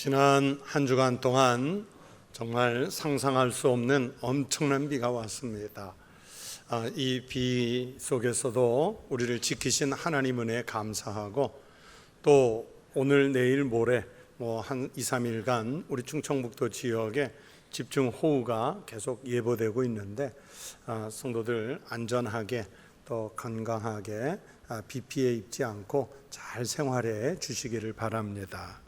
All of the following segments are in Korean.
지난 한 주간 동안 정말 상상할 수 없는 엄청난 비가 왔습니다. 이 비 속에서도 우리를 지키신 하나님 은혜에 감사하고, 또 오늘 내일 모레 한 2, 3일간 우리 충청북도 지역에 집중호우가 계속 예보되고 있는데, 성도들 안전하게 또 건강하게 비 피해 입지 않고 잘 생활해 주시기를 바랍니다.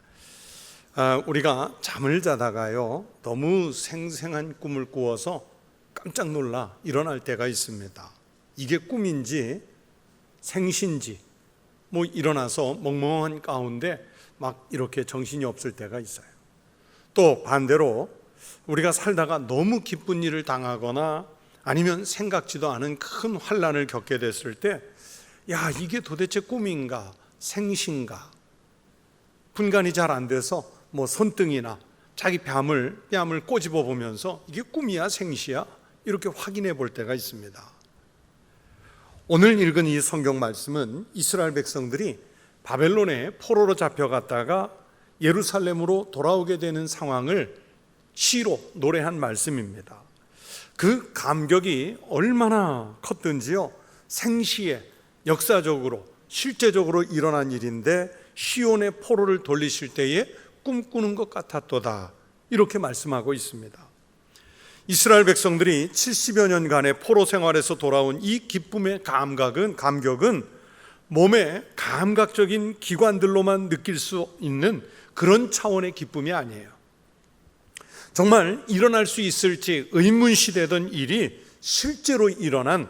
우리가 잠을 자다가요, 너무 생생한 꿈을 꾸어서 깜짝 놀라 일어날 때가 있습니다. 이게 꿈인지 생신지 일어나서 멍멍한 가운데 막 이렇게 정신이 없을 때가 있어요. 또 반대로 우리가 살다가 너무 기쁜 일을 당하거나 아니면 생각지도 않은 큰 환난을 겪게 됐을 때, 이게 도대체 꿈인가 생신가 분간이 잘 안 돼서 손등이나 자기 뺨을 꼬집어 보면서 이게 꿈이야 생시야 이렇게 확인해 볼 때가 있습니다. 오늘 읽은 이 성경 말씀은 이스라엘 백성들이 바벨론에 포로로 잡혀갔다가 예루살렘으로 돌아오게 되는 상황을 시로 노래한 말씀입니다. 그 감격이 얼마나 컸든지요, 생시에 역사적으로 실제적으로 일어난 일인데, 시온의 포로를 돌리실 때에 꿈꾸는 것 같았도다 이렇게 말씀하고 있습니다. 이스라엘 백성들이 70여 년간의 포로 생활에서 돌아온 이 기쁨의 감격은 몸의 감각적인 기관들로만 느낄 수 있는 그런 차원의 기쁨이 아니에요. 정말 일어날 수 있을지 의문시되던 일이 실제로 일어난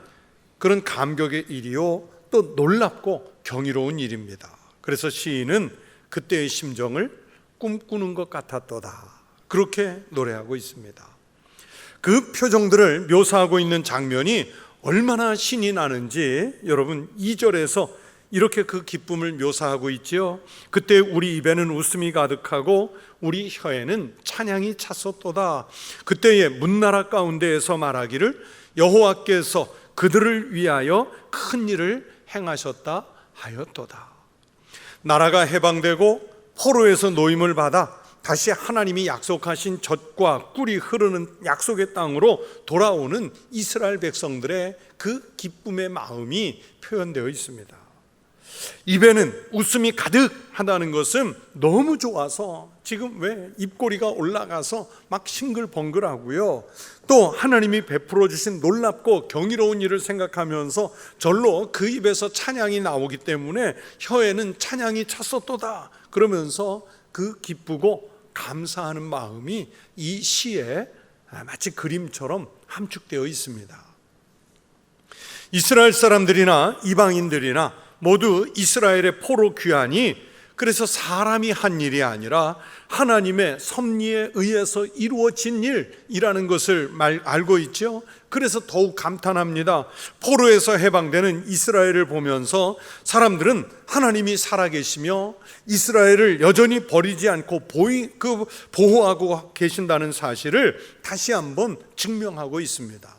그런 감격의 일이요, 또 놀랍고 경이로운 일입니다. 그래서 시인은 그때의 심정을 꿈꾸는 것 같았도다 그렇게 노래하고 있습니다. 그 표정들을 묘사하고 있는 장면이 얼마나 신이 나는지 여러분 2절에서 이렇게 그 기쁨을 묘사하고 있지요. 그때 우리 입에는 웃음이 가득하고 우리 혀에는 찬양이 찼었도다. 그때의 문나라 가운데에서 말하기를 여호와께서 그들을 위하여 큰 일을 행하셨다 하였도다. 나라가 해방되고 포로에서 노임을 받아 다시 하나님이 약속하신 젖과 꿀이 흐르는 약속의 땅으로 돌아오는 이스라엘 백성들의 그 기쁨의 마음이 표현되어 있습니다. 입에는 웃음이 가득하다는 것은 너무 좋아서 지금 왜 입꼬리가 올라가서 막 싱글벙글하고요, 또 하나님이 베풀어 주신 놀랍고 경이로운 일을 생각하면서 절로 그 입에서 찬양이 나오기 때문에 혀에는 찬양이 찼었도다 그러면서 그 기쁘고 감사하는 마음이 이 시에 마치 그림처럼 함축되어 있습니다. 이스라엘 사람들이나 이방인들이나 모두 이스라엘의 포로 귀환이 그래서 사람이 한 일이 아니라 하나님의 섭리에 의해서 이루어진 일이라는 것을 알고 있죠. 그래서 더욱 감탄합니다. 포로에서 해방되는 이스라엘을 보면서 사람들은 하나님이 살아계시며 이스라엘을 여전히 버리지 않고 보호하고 계신다는 사실을 다시 한번 증명하고 있습니다.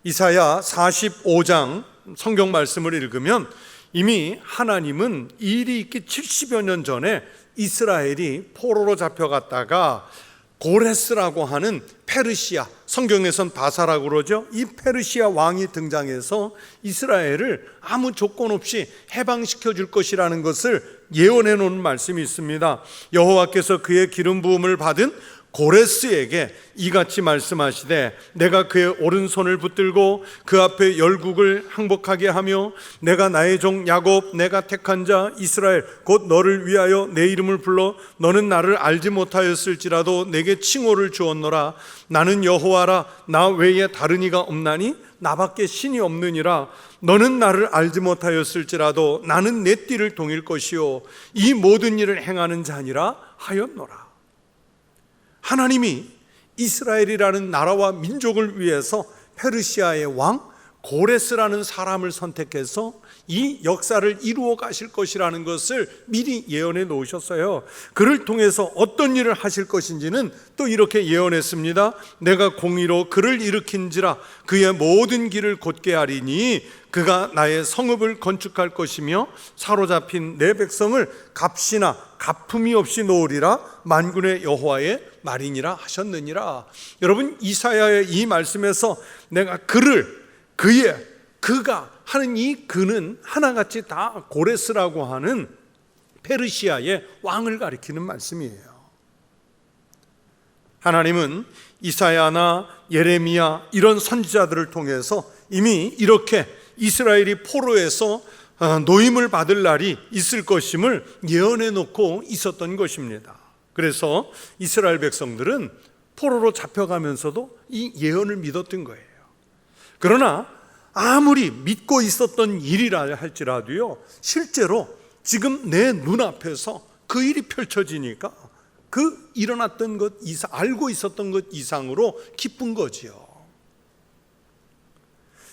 이사야 45장 성경 말씀을 읽으면 이미 하나님은 일이 있기 70여 년 전에 이스라엘이 포로로 잡혀갔다가 고레스라고 하는 페르시아, 성경에선 바사라고 그러죠. 이 페르시아 왕이 등장해서 이스라엘을 아무 조건 없이 해방시켜 줄 것이라는 것을 예언해 놓은 말씀이 있습니다. 여호와께서 그의 기름 부음을 받은 고레스에게 이같이 말씀하시되, 내가 그의 오른손을 붙들고 그 앞에 열국을 항복하게 하며 내가 나의 종 야곱, 내가 택한 자 이스라엘 곧 너를 위하여 내 이름을 불러 너는 나를 알지 못하였을지라도 내게 칭호를 주었노라. 나는 여호와라, 나 외에 다른 이가 없나니 나밖에 신이 없느니라. 너는 나를 알지 못하였을지라도 나는 내 띠를 동일 것이요 이 모든 일을 행하는 자니라 하였노라. 하나님이 이스라엘이라는 나라와 민족을 위해서 페르시아의 왕 고레스라는 사람을 선택해서 이 역사를 이루어 가실 것이라는 것을 미리 예언해 놓으셨어요. 그를 통해서 어떤 일을 하실 것인지는 또 이렇게 예언했습니다. 내가 공의로 그를 일으킨지라 그의 모든 길을 곧게 하리니 그가 나의 성읍을 건축할 것이며 사로잡힌 내 백성을 값이나 가품이 없이 놓으리라 만군의 여호와의 말이니라 하셨느니라. 여러분, 이사야의 이 말씀에서 내가 그가 하는 이 그는 하나같이 다 고레스라고 하는 페르시아의 왕을 가리키는 말씀이에요. 하나님은 이사야나 예레미야 이런 선지자들을 통해서 이미 이렇게 이스라엘이 포로에서 노임을 받을 날이 있을 것임을 예언해 놓고 있었던 것입니다. 그래서 이스라엘 백성들은 포로로 잡혀가면서도 이 예언을 믿었던 거예요. 그러나 아무리 믿고 있었던 일이라 할지라도요, 실제로 지금 내 눈앞에서 그 일이 펼쳐지니까 그 일어났던 것 이상, 알고 있었던 것 이상으로 기쁜 거지요.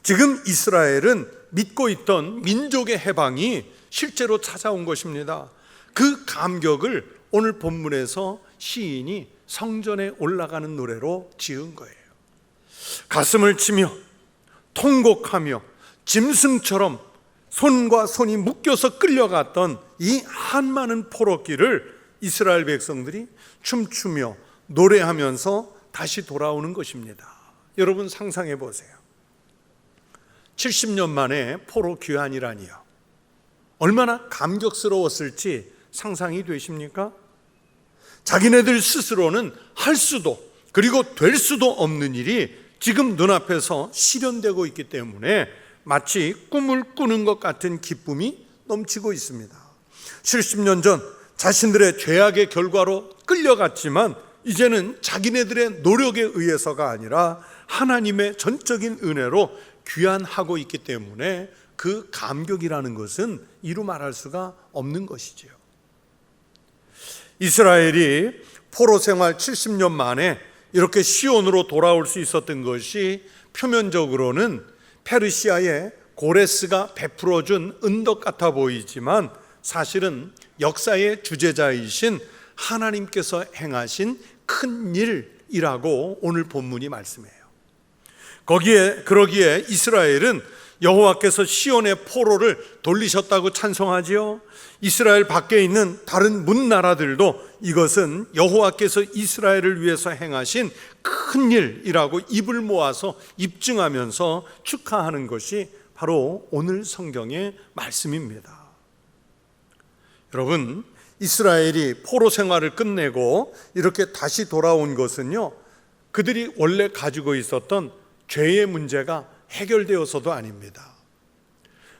지금 이스라엘은 믿고 있던 민족의 해방이 실제로 찾아온 것입니다. 그 감격을 오늘 본문에서 시인이 성전에 올라가는 노래로 지은 거예요. 가슴을 치며 통곡하며 짐승처럼 손과 손이 묶여서 끌려갔던 이 한많은 포로길을 이스라엘 백성들이 춤추며 노래하면서 다시 돌아오는 것입니다. 여러분 상상해 보세요. 70년 만에 포로 귀환이라니요. 얼마나 감격스러웠을지 상상이 되십니까? 자기네들 스스로는 할 수도 그리고 될 수도 없는 일이 지금 눈앞에서 실현되고 있기 때문에 마치 꿈을 꾸는 것 같은 기쁨이 넘치고 있습니다. 70년 전 자신들의 죄악의 결과로 끌려갔지만 이제는 자기네들의 노력에 의해서가 아니라 하나님의 전적인 은혜로 귀환하고 있기 때문에 그 감격이라는 것은 이루 말할 수가 없는 것이지요. 이스라엘이 포로 생활 70년 만에 이렇게 시온으로 돌아올 수 있었던 것이 표면적으로는 페르시아의 고레스가 베풀어준 은덕 같아 보이지만 사실은 역사의 주재자이신 하나님께서 행하신 큰 일이라고 오늘 본문이 말씀해요. 그러기에 이스라엘은 여호와께서 시온의 포로를 돌리셨다고 찬송하지요. 이스라엘 밖에 있는 다른 문나라들도 이것은 여호와께서 이스라엘을 위해서 행하신 큰 일이라고 입을 모아서 입증하면서 축하하는 것이 바로 오늘 성경의 말씀입니다. 여러분, 이스라엘이 포로 생활을 끝내고 이렇게 다시 돌아온 것은요, 그들이 원래 가지고 있었던 죄의 문제가 해결되어서도 아닙니다.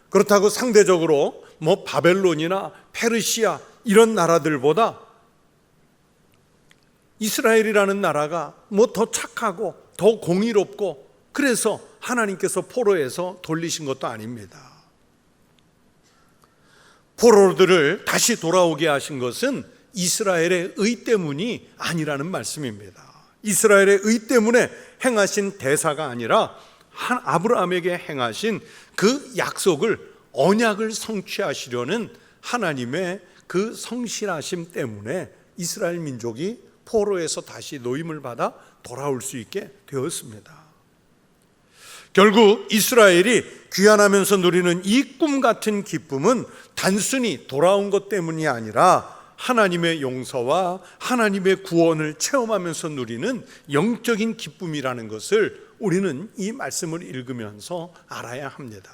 그렇다고 상대적으로 바벨론이나 페르시아 이런 나라들보다 이스라엘이라는 나라가 더 착하고 더 공의롭고 그래서 하나님께서 포로에서 돌리신 것도 아닙니다. 포로들을 다시 돌아오게 하신 것은 이스라엘의 의 때문이 아니라는 말씀입니다. 이스라엘의 의 때문에 행하신 대사가 아니라 아브라함에게 행하신 그 약속을 언약을 성취하시려는 하나님의 그 성실하심 때문에 이스라엘 민족이 포로에서 다시 노임을 받아 돌아올 수 있게 되었습니다. 결국 이스라엘이 귀환하면서 누리는 이 꿈 같은 기쁨은 단순히 돌아온 것 때문이 아니라 하나님의 용서와 하나님의 구원을 체험하면서 누리는 영적인 기쁨이라는 것을 우리는 이 말씀을 읽으면서 알아야 합니다.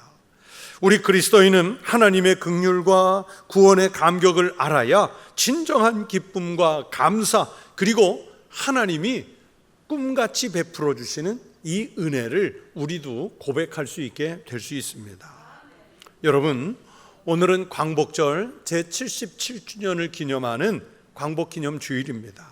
우리 그리스도인은 하나님의 긍휼과 구원의 감격을 알아야 진정한 기쁨과 감사 그리고 하나님이 꿈같이 베풀어 주시는 이 은혜를 우리도 고백할 수 있게 될 수 있습니다. 여러분, 오늘은 광복절 제77주년을 기념하는 광복기념 주일입니다.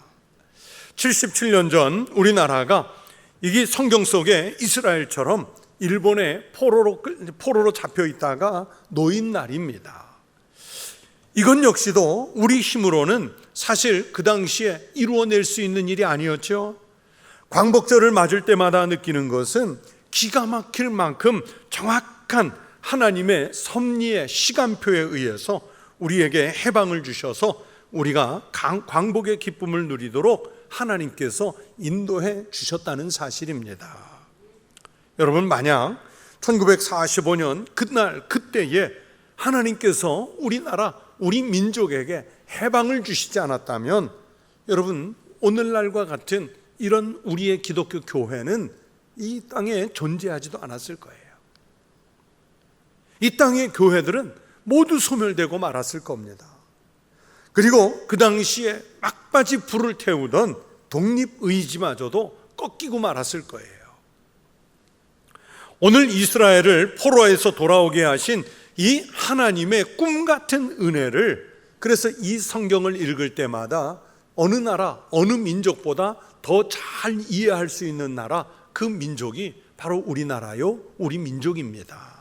77년 전 우리나라가 이게 성경 속에 이스라엘처럼 일본의 포로로 잡혀 있다가 놓인 날입니다. 이건 역시도 우리 힘으로는 사실 그 당시에 이루어낼 수 있는 일이 아니었죠. 광복절을 맞을 때마다 느끼는 것은 기가 막힐 만큼 정확한 하나님의 섭리의 시간표에 의해서 우리에게 해방을 주셔서 우리가 광복의 기쁨을 누리도록 하나님께서 인도해 주셨다는 사실입니다. 여러분, 만약 1945년 그때에 하나님께서 우리나라, 우리 민족에게 해방을 주시지 않았다면 여러분, 오늘날과 같은 이런 우리의 기독교 교회는 이 땅에 존재하지도 않았을 거예요. 이 땅의 교회들은 모두 소멸되고 말았을 겁니다. 그리고 그 당시에 막바지 불을 태우던 독립의지마저도 꺾이고 말았을 거예요. 오늘 이스라엘을 포로에서 돌아오게 하신 이 하나님의 꿈 같은 은혜를, 그래서 이 성경을 읽을 때마다 어느 나라, 어느 민족보다 더 잘 이해할 수 있는 나라, 그 민족이 바로 우리나라요, 우리 민족입니다.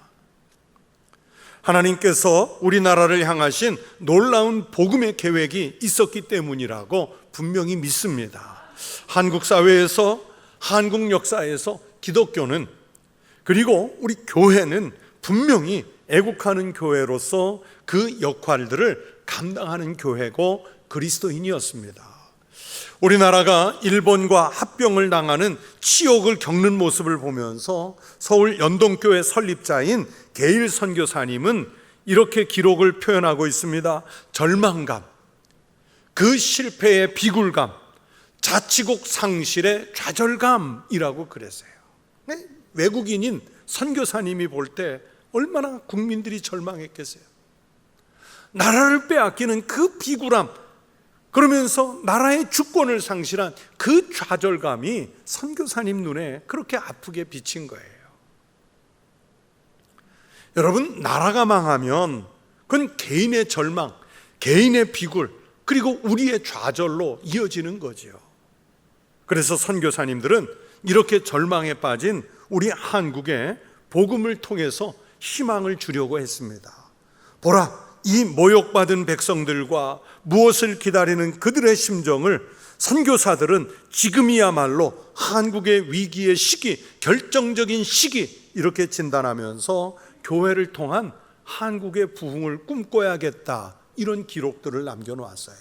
하나님께서 우리나라를 향하신 놀라운 복음의 계획이 있었기 때문이라고 분명히 믿습니다. 한국 사회에서, 한국 역사에서 기독교는, 그리고 우리 교회는 분명히 애국하는 교회로서 그 역할들을 감당하는 교회고 그리스도인이었습니다. 우리나라가 일본과 합병을 당하는 치욕을 겪는 모습을 보면서 서울 연동교회 설립자인 게일 선교사님은 이렇게 기록을 표현하고 있습니다. 절망감, 그 실패의 비굴감, 자치국 상실의 좌절감이라고 그랬어요. 외국인인 선교사님이 볼 때 얼마나 국민들이 절망했겠어요. 나라를 빼앗기는 그 비굴함, 그러면서 나라의 주권을 상실한 그 좌절감이 선교사님 눈에 그렇게 아프게 비친 거예요. 여러분, 나라가 망하면 그건 개인의 절망, 개인의 비굴, 그리고 우리의 좌절로 이어지는 거지요. 그래서 선교사님들은 이렇게 절망에 빠진 우리 한국에 복음을 통해서 희망을 주려고 했습니다. 보라, 이 모욕받은 백성들과 무엇을 기다리는 그들의 심정을 선교사들은 지금이야말로 한국의 위기의 시기, 결정적인 시기, 이렇게 진단하면서 교회를 통한 한국의 부흥을 꿈꿔야겠다, 이런 기록들을 남겨놓았어요.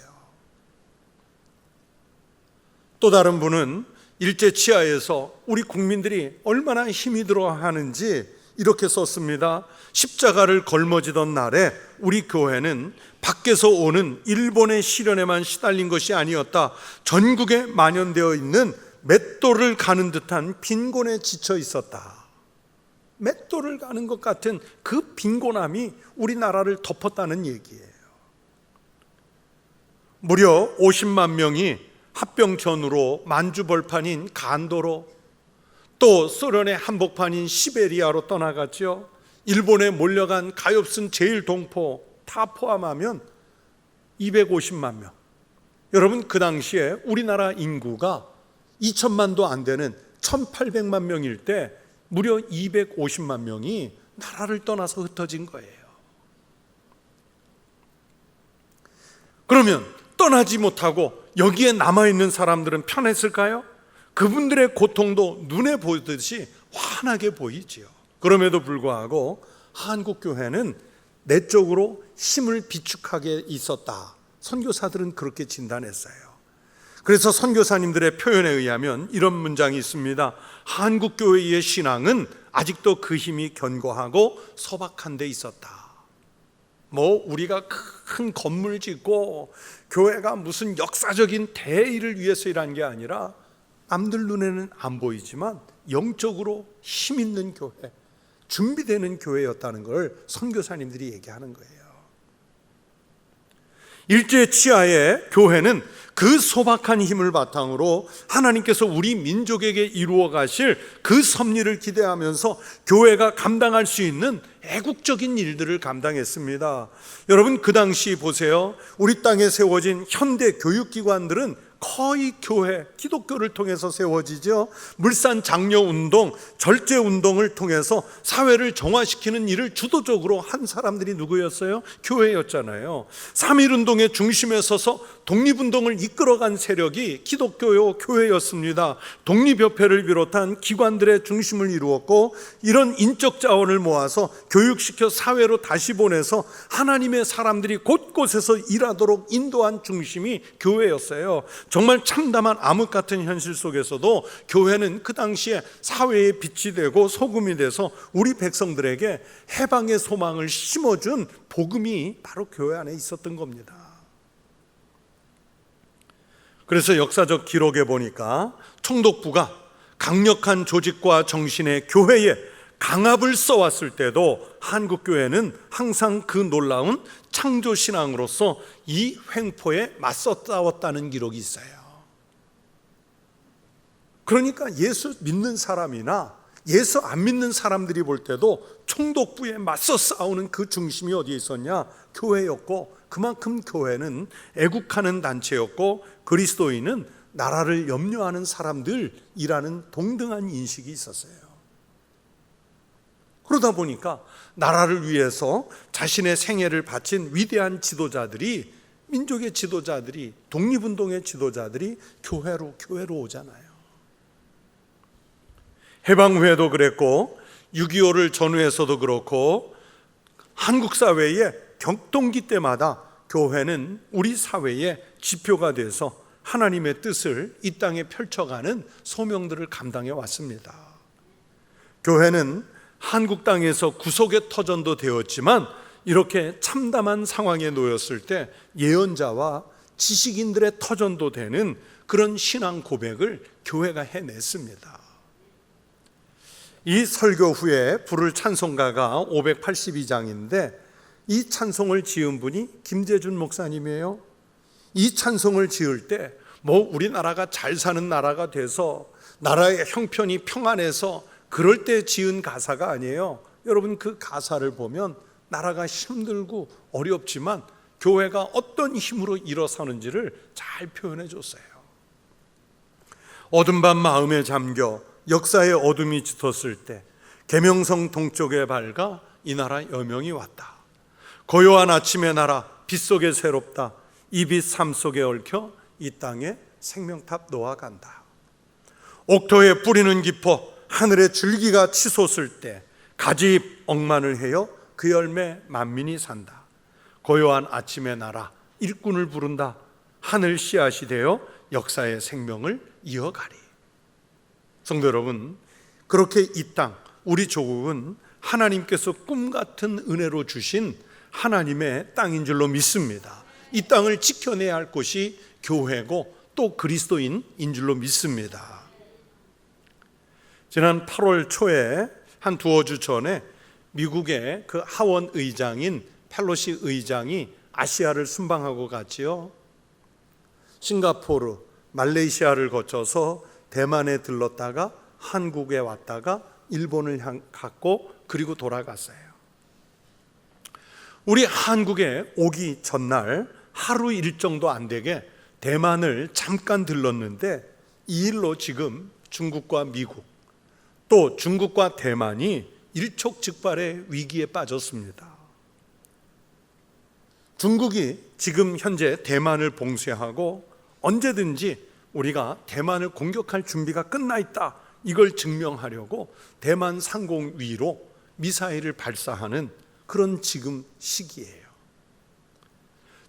또 다른 분은 일제치하에서 우리 국민들이 얼마나 힘이 들어 하는지 이렇게 썼습니다. 십자가를 걸머지던 날에 우리 교회는 밖에서 오는 일본의 시련에만 시달린 것이 아니었다. 전국에 만연되어 있는 맷돌을 가는 듯한 빈곤에 지쳐 있었다. 맷돌을 가는 것 같은 그 빈곤함이 우리나라를 덮었다는 얘기예요. 무려 50만 명이 합병 전후로 만주벌판인 간도로, 또 소련의 한복판인 시베리아로 떠나갔죠. 일본에 몰려간 가엾은 제일동포 다 포함하면 250만 명. 여러분, 그 당시에 우리나라 인구가 2천만도 안 되는 1,800만 명일 때 무려 250만 명이 나라를 떠나서 흩어진 거예요. 그러면 떠나지 못하고 여기에 남아있는 사람들은 편했을까요? 그분들의 고통도 눈에 보듯이 환하게 보이지요. 그럼에도 불구하고 한국교회는 내적으로 힘을 비축하게 있었다. 선교사들은 그렇게 진단했어요. 그래서 선교사님들의 표현에 의하면 이런 문장이 있습니다. 한국교회의 신앙은 아직도 그 힘이 견고하고 소박한 데 있었다. 우리가 큰 건물 짓고 교회가 무슨 역사적인 대의를 위해서 일한 게 아니라 남들 눈에는 안 보이지만 영적으로 힘 있는 교회, 준비되는 교회였다는 걸 선교사님들이 얘기하는 거예요. 일제치하의 교회는 그 소박한 힘을 바탕으로 하나님께서 우리 민족에게 이루어 가실 그 섭리를 기대하면서 교회가 감당할 수 있는 애국적인 일들을 감당했습니다. 여러분, 그 당시 보세요. 우리 땅에 세워진 현대 교육기관들은 거의 교회, 기독교를 통해서 세워지죠. 물산 장려 운동, 절제 운동을 통해서 사회를 정화시키는 일을 주도적으로 한 사람들이 누구였어요? 교회였잖아요. 3.1 운동의 중심에 서서 독립운동을 이끌어간 세력이 기독교요, 교회였습니다. 독립협회를 비롯한 기관들의 중심을 이루었고, 이런 인적 자원을 모아서 교육시켜 사회로 다시 보내서 하나님의 사람들이 곳곳에서 일하도록 인도한 중심이 교회였어요. 정말 참담한 암흑 같은 현실 속에서도 교회는 그 당시에 사회의 빛이 되고 소금이 돼서 우리 백성들에게 해방의 소망을 심어준 복음이 바로 교회 안에 있었던 겁니다. 그래서 역사적 기록에 보니까 총독부가 강력한 조직과 정신의 교회에 강압을 써왔을 때도 한국교회는 항상 그 놀라운 창조신앙으로서 이 횡포에 맞서 싸웠다는 기록이 있어요. 그러니까 예수 믿는 사람이나 예수 안 믿는 사람들이 볼 때도 총독부에 맞서 싸우는 그 중심이 어디에 있었냐? 교회였고, 그만큼 교회는 애국하는 단체였고, 그리스도인은 나라를 염려하는 사람들이라는 동등한 인식이 있었어요. 그러다 보니까 나라를 위해서 자신의 생애를 바친 위대한 지도자들이, 민족의 지도자들이, 독립운동의 지도자들이 교회로 오잖아요. 해방후에도 그랬고 6.25를 전후해서도 그렇고 한국 사회의 격동기 때마다 교회는 우리 사회의 지표가 돼서 하나님의 뜻을 이 땅에 펼쳐가는 소명들을 감당해 왔습니다. 교회는 한국 땅에서 구속의 터전도 되었지만, 이렇게 참담한 상황에 놓였을 때 예언자와 지식인들의 터전도 되는 그런 신앙 고백을 교회가 해냈습니다. 이 설교 후에 부를 찬송가가 582장인데 이 찬송을 지은 분이 김재준 목사님이에요. 이 찬송을 지을 때 우리나라가 잘 사는 나라가 돼서 나라의 형편이 평안해서 그럴 때 지은 가사가 아니에요. 여러분, 그 가사를 보면 나라가 힘들고 어렵지만 교회가 어떤 힘으로 일어서는지를 잘 표현해 줬어요. 어둠 밤 마음에 잠겨 역사의 어둠이 짙었을 때 계명성 동쪽에 밝아 이 나라 여명이 왔다. 고요한 아침의 나라 빛 속에 새롭다. 이 빛 삶 속에 얽혀 이 땅에 생명탑 놓아간다. 옥토에 뿌리는 깊어 하늘의 줄기가 치솟을 때 가지 억만을 해요 그 열매 만민이 산다. 고요한 아침의 나라 일꾼을 부른다. 하늘 씨앗이 되어 역사의 생명을 이어가리. 성도 여러분, 그렇게 이 땅, 우리 조국은 하나님께서 꿈같은 은혜로 주신 하나님의 땅인 줄로 믿습니다. 이 땅을 지켜내야 할 곳이 교회고 또 그리스도인인 줄로 믿습니다. 지난 8월 초에 한 두어 주 전에 미국의 그 하원 의장인 펠로시 의장이 아시아를 순방하고 갔지요. 싱가포르, 말레이시아를 거쳐서 대만에 들렀다가 한국에 왔다가 일본을 갔고 그리고 돌아갔어요. 우리 한국에 오기 전날 하루 일정도 안 되게 대만을 잠깐 들렀는데 이 일로 지금 중국과 미국 또 중국과 대만이 일촉즉발의 위기에 빠졌습니다. 중국이 지금 현재 대만을 봉쇄하고 언제든지 우리가 대만을 공격할 준비가 끝나 있다, 이걸 증명하려고 대만 상공 위로 미사일을 발사하는 그런 지금 시기예요.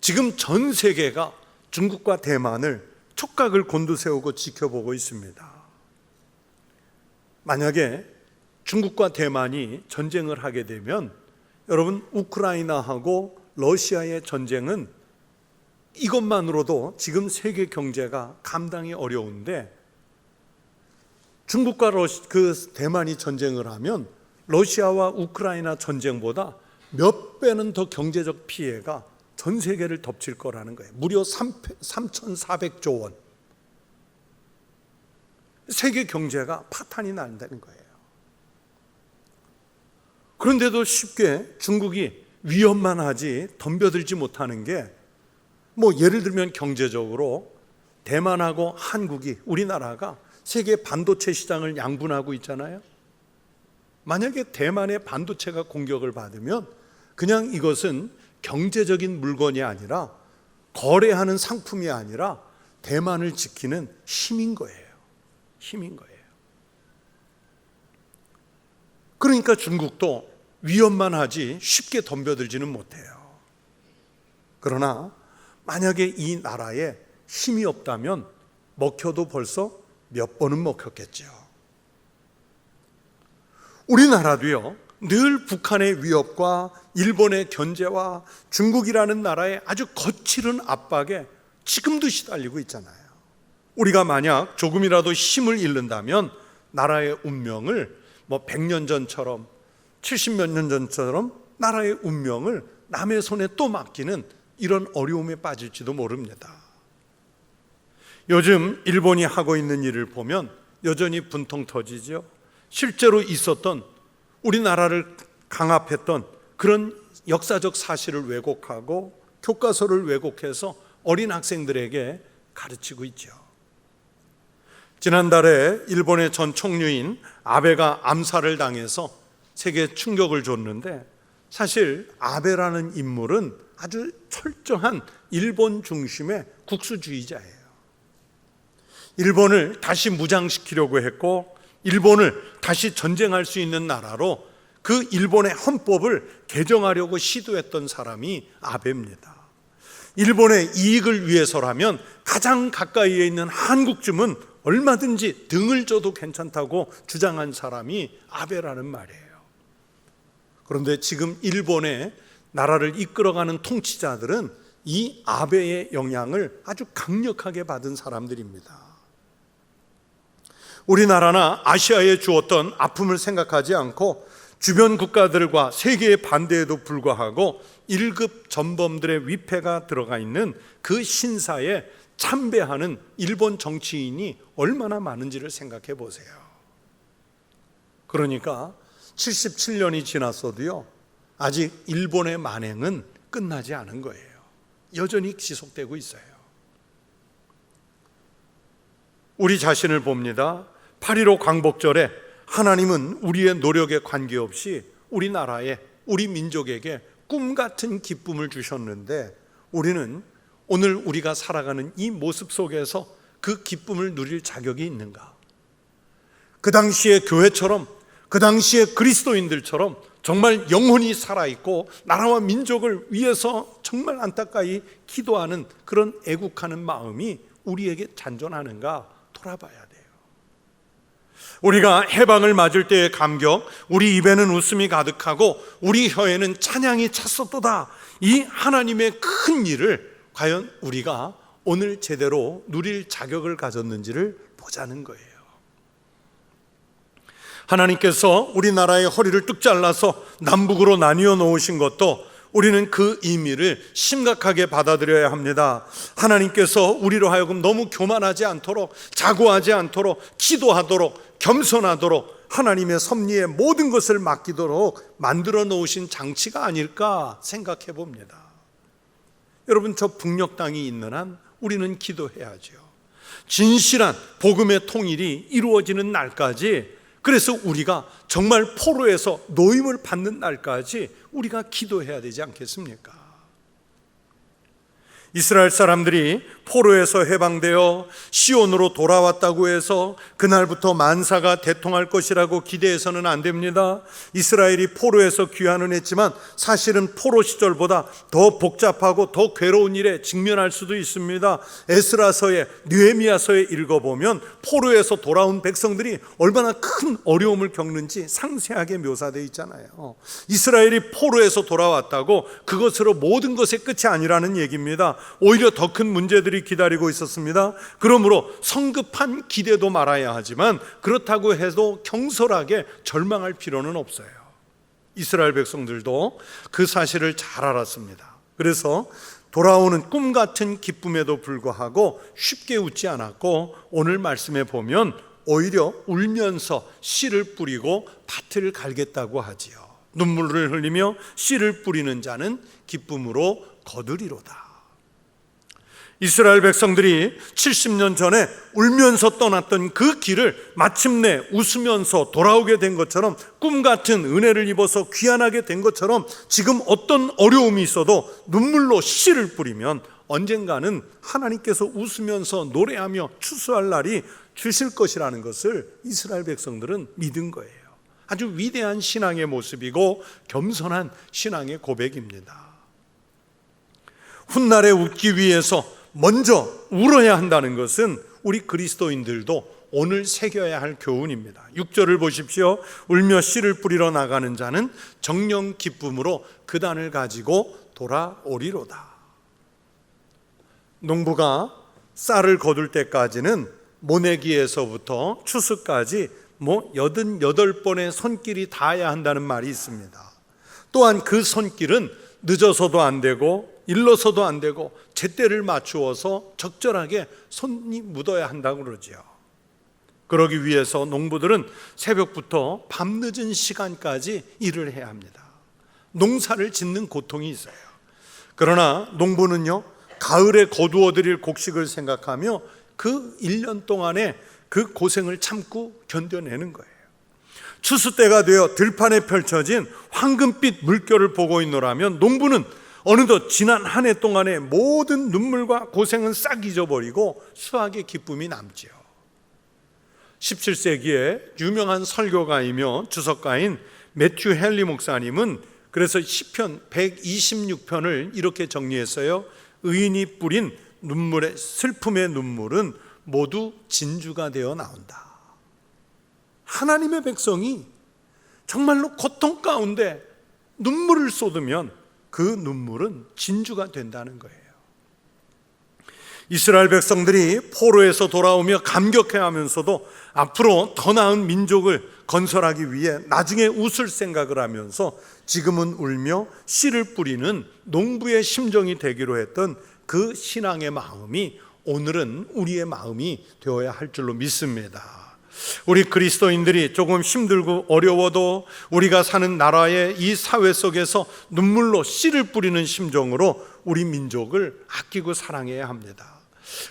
지금 전 세계가 중국과 대만을 촉각을 곤두세우고 지켜보고 있습니다. 만약에 중국과 대만이 전쟁을 하게 되면 여러분, 우크라이나하고 러시아의 전쟁은 이것만으로도 지금 세계 경제가 감당이 어려운데, 중국과 대만이 전쟁을 하면 러시아와 우크라이나 전쟁보다 몇 배는 더 경제적 피해가 전 세계를 덮칠 거라는 거예요. 무려 3,400조 원. 세계 경제가 파탄이 난다는 거예요. 그런데도 쉽게 중국이 위협만 하지 덤벼들지 못하는 게, 예를 들면 경제적으로 대만하고 한국이, 우리나라가 세계 반도체 시장을 양분하고 있잖아요. 만약에 대만의 반도체가 공격을 받으면 그냥 이것은 경제적인 물건이 아니라, 거래하는 상품이 아니라 대만을 지키는 힘인 거예요. 힘인 거예요. 그러니까 중국도 위협만 하지 쉽게 덤벼들지는 못해요. 그러나 만약에 이 나라에 힘이 없다면 먹혀도 벌써 몇 번은 먹혔겠죠. 우리나라도요, 늘 북한의 위협과 일본의 견제와 중국이라는 나라의 아주 거칠은 압박에 지금도 시달리고 있잖아요. 우리가 만약 조금이라도 힘을 잃는다면 나라의 운명을 100년 전처럼 70몇 년 전처럼 나라의 운명을 남의 손에 또 맡기는 이런 어려움에 빠질지도 모릅니다. 요즘 일본이 하고 있는 일을 보면 여전히 분통 터지죠. 실제로 있었던, 우리나라를 강압했던 그런 역사적 사실을 왜곡하고 교과서를 왜곡해서 어린 학생들에게 가르치고 있죠. 지난달에 일본의 전 총리인 아베가 암살을 당해서 세계에 충격을 줬는데, 사실 아베라는 인물은 아주 철저한 일본 중심의 국수주의자예요. 일본을 다시 무장시키려고 했고, 일본을 다시 전쟁할 수 있는 나라로 그 일본의 헌법을 개정하려고 시도했던 사람이 아베입니다. 일본의 이익을 위해서라면 가장 가까이에 있는 한국쯤은 얼마든지 등을 줘도 괜찮다고 주장한 사람이 아베라는 말이에요. 그런데 지금 일본의 나라를 이끌어가는 통치자들은 이 아베의 영향을 아주 강력하게 받은 사람들입니다. 우리나라나 아시아에 주었던 아픔을 생각하지 않고 주변 국가들과 세계의 반대에도 불구하고 1급 전범들의 위패가 들어가 있는 그 신사에 참배하는 일본 정치인이 얼마나 많은지를 생각해 보세요. 그러니까 77년이 지났어도요, 아직 일본의 만행은 끝나지 않은 거예요. 여전히 지속되고 있어요. 우리 자신을 봅니다. 8.15 광복절에 하나님은 우리의 노력에 관계없이 우리나라에, 우리 민족에게 꿈 같은 기쁨을 주셨는데, 우리는 오늘 우리가 살아가는 이 모습 속에서 그 기쁨을 누릴 자격이 있는가? 그 당시의 교회처럼, 그 당시의 그리스도인들처럼 정말 영혼이 살아있고 나라와 민족을 위해서 정말 안타까이 기도하는 그런 애국하는 마음이 우리에게 잔존하는가 돌아봐야 돼요. 우리가 해방을 맞을 때의 감격, 우리 입에는 웃음이 가득하고 우리 혀에는 찬양이 찼었도다, 이 하나님의 큰 일을 과연 우리가 오늘 제대로 누릴 자격을 가졌는지를 보자는 거예요. 하나님께서 우리나라의 허리를 뚝 잘라서 남북으로 나뉘어 놓으신 것도 우리는 그 의미를 심각하게 받아들여야 합니다. 하나님께서 우리로 하여금 너무 교만하지 않도록, 자고하지 않도록, 기도하도록, 겸손하도록 하나님의 섭리에 모든 것을 맡기도록 만들어 놓으신 장치가 아닐까 생각해 봅니다. 여러분, 저 북녘 땅이 있는 한 우리는 기도해야죠. 진실한 복음의 통일이 이루어지는 날까지, 그래서 우리가 정말 포로에서 노임을 받는 날까지 우리가 기도해야 되지 않겠습니까? 이스라엘 사람들이 포로에서 해방되어 시온으로 돌아왔다고 해서 그날부터 만사가 대통할 것이라고 기대해서는 안 됩니다. 이스라엘이 포로에서 귀환은 했지만 사실은 포로 시절보다 더 복잡하고 더 괴로운 일에 직면할 수도 있습니다. 에스라서에, 느헤미야서에 읽어보면 포로에서 돌아온 백성들이 얼마나 큰 어려움을 겪는지 상세하게 묘사되어 있잖아요. 이스라엘이 포로에서 돌아왔다고 그것으로 모든 것의 끝이 아니라는 얘기입니다. 오히려 더 큰 문제들이 기다리고 있었습니다. 그러므로 성급한 기대도 말아야 하지만 그렇다고 해도 경솔하게 절망할 필요는 없어요. 이스라엘 백성들도 그 사실을 잘 알았습니다. 그래서 돌아오는 꿈 같은 기쁨에도 불구하고 쉽게 웃지 않았고, 오늘 말씀에 보면 오히려 울면서 씨를 뿌리고 밭을 갈겠다고 하지요. 눈물을 흘리며 씨를 뿌리는 자는 기쁨으로 거두리로다. 이스라엘 백성들이 70년 전에 울면서 떠났던 그 길을 마침내 웃으면서 돌아오게 된 것처럼, 꿈 같은 은혜를 입어서 귀환하게 된 것처럼, 지금 어떤 어려움이 있어도 눈물로 씨를 뿌리면 언젠가는 하나님께서 웃으면서 노래하며 추수할 날이 주실 것이라는 것을 이스라엘 백성들은 믿은 거예요. 아주 위대한 신앙의 모습이고 겸손한 신앙의 고백입니다. 훗날에 웃기 위해서 먼저 울어야 한다는 것은 우리 그리스도인들도 오늘 새겨야 할 교훈입니다. 6절을 보십시오. 울며 씨를 뿌리러 나가는 자는 정령 기쁨으로 그단을 가지고 돌아오리로다. 농부가 쌀을 거둘 때까지는 모내기에서부터 추수까지 88번의 손길이 닿아야 한다는 말이 있습니다. 또한 그 손길은 늦어서도 안 되고 일러서도 안 되고 제때를 맞추어서 적절하게 손이 묻어야 한다고 그러죠. 그러기 위해서 농부들은 새벽부터 밤늦은 시간까지 일을 해야 합니다. 농사를 짓는 고통이 있어요. 그러나 농부는요, 가을에 거두어 드릴 곡식을 생각하며 그 1년 동안의 그 고생을 참고 견뎌내는 거예요. 추수 때가 되어 들판에 펼쳐진 황금빛 물결을 보고 있노라면 농부는 어느덧 지난 한 해 동안의 모든 눈물과 고생은 싹 잊어버리고 수확의 기쁨이 남지요. 17세기에 유명한 설교가이며 주석가인 매튜 헨리 목사님은 그래서 시편 126편을 이렇게 정리했어요. 의인이 뿌린 눈물의 슬픔의 눈물은 모두 진주가 되어 나온다. 하나님의 백성이 정말로 고통 가운데 눈물을 쏟으면 그 눈물은 진주가 된다는 거예요. 이스라엘 백성들이 포로에서 돌아오며 감격해하면서도 앞으로 더 나은 민족을 건설하기 위해 나중에 웃을 생각을 하면서 지금은 울며 씨를 뿌리는 농부의 심정이 되기로 했던 그 신앙의 마음이 오늘은 우리의 마음이 되어야 할 줄로 믿습니다. 우리 그리스도인들이 조금 힘들고 어려워도 우리가 사는 나라의 이 사회 속에서 눈물로 씨를 뿌리는 심정으로 우리 민족을 아끼고 사랑해야 합니다.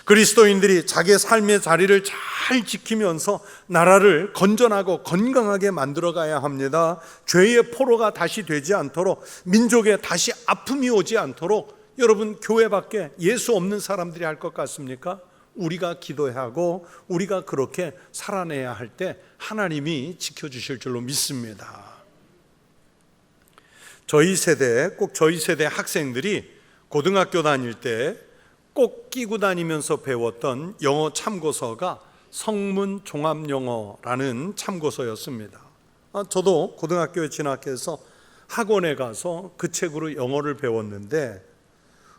그리스도인들이 자기의 삶의 자리를 잘 지키면서 나라를 건전하고 건강하게 만들어 가야 합니다. 죄의 포로가 다시 되지 않도록, 민족에 다시 아픔이 오지 않도록. 여러분, 교회 밖에 예수 없는 사람들이 할 것 같습니까? 우리가 기도해야 하고 우리가 그렇게 살아내야 할 때 하나님이 지켜주실 줄로 믿습니다. 저희 세대 학생들이 고등학교 다닐 때 꼭 끼고 다니면서 배웠던 영어 참고서가 성문 종합영어라는 참고서였습니다. 저도 고등학교에 진학해서 학원에 가서 그 책으로 영어를 배웠는데,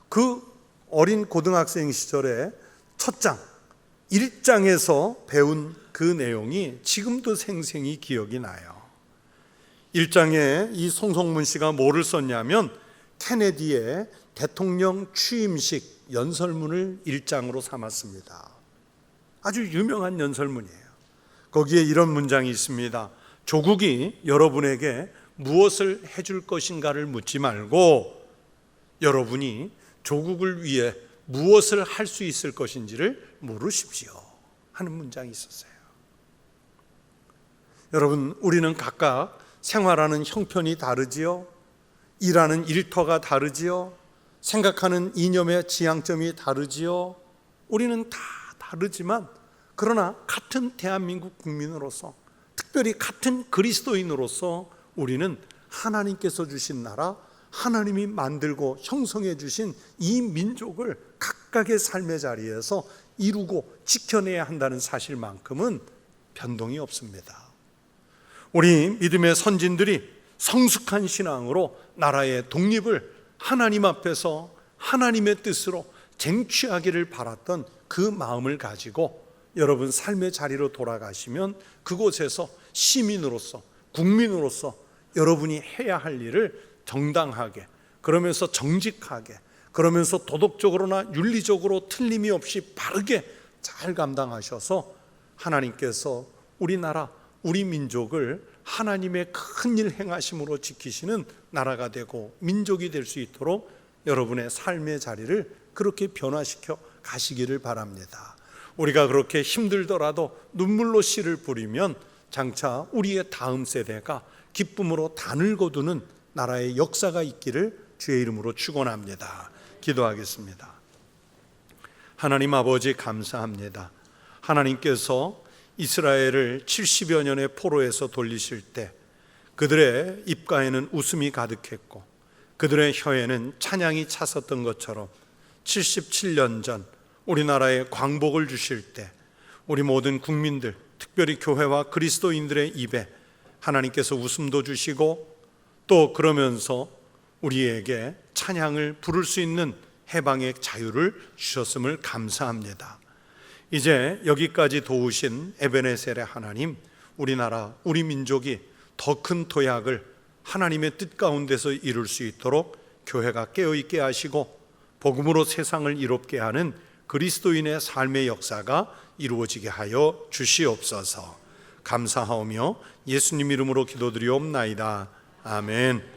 그 어린 고등학생 시절에 첫 장, 1장에서 배운 그 내용이 지금도 생생히 기억이 나요. 1장에 이 송성문 씨가 뭐를 썼냐면 케네디의 대통령 취임식 연설문을 1장으로 삼았습니다. 아주 유명한 연설문이에요. 거기에 이런 문장이 있습니다. 조국이 여러분에게 무엇을 해줄 것인가를 묻지 말고 여러분이 조국을 위해 무엇을 할 수 있을 것인지를 물으십시오 하는 문장이 있었어요. 여러분, 우리는 각각 생활하는 형편이 다르지요. 일하는 일터가 다르지요. 생각하는 이념의 지향점이 다르지요. 우리는 다 다르지만 그러나 같은 대한민국 국민으로서, 특별히 같은 그리스도인으로서 우리는 하나님께서 주신 나라, 하나님이 만들고 형성해 주신 이 민족을 각각의 삶의 자리에서 이루고 지켜내야 한다는 사실만큼은 변동이 없습니다. 우리 믿음의 선진들이 성숙한 신앙으로 나라의 독립을 하나님 앞에서 하나님의 뜻으로 쟁취하기를 바랐던 그 마음을 가지고 여러분 삶의 자리로 돌아가시면 그곳에서 시민으로서, 국민으로서 여러분이 해야 할 일을 정당하게, 그러면서 정직하게, 그러면서 도덕적으로나 윤리적으로 틀림이 없이 바르게 잘 감당하셔서 하나님께서 우리나라, 우리 민족을 하나님의 큰 일 행하심으로 지키시는 나라가 되고 민족이 될 수 있도록 여러분의 삶의 자리를 그렇게 변화시켜 가시기를 바랍니다. 우리가 그렇게 힘들더라도 눈물로 씨를 뿌리면 장차 우리의 다음 세대가 기쁨으로 단을 거두는 나라의 역사가 있기를 주의 이름으로 축원합니다. 기도하겠습니다. 하나님 아버지 감사합니다. 하나님께서 이스라엘을 70여 년의 포로에서 돌리실 때 그들의 입가에는 웃음이 가득했고 그들의 혀에는 찬양이 찼었던 것처럼 77년 전 우리나라에 광복을 주실 때 우리 모든 국민들, 특별히 교회와 그리스도인들의 입에 하나님께서 웃음도 주시고 또 그러면서 우리에게 찬양을 부를 수 있는 해방의 자유를 주셨음을 감사합니다. 이제 여기까지 도우신 에베네셀의 하나님, 우리나라, 우리 민족이 더 큰 도약을 하나님의 뜻 가운데서 이룰 수 있도록 교회가 깨어있게 하시고 복음으로 세상을 이롭게 하는 그리스도인의 삶의 역사가 이루어지게 하여 주시옵소서. 감사하오며 예수님 이름으로 기도드리옵나이다. 아멘.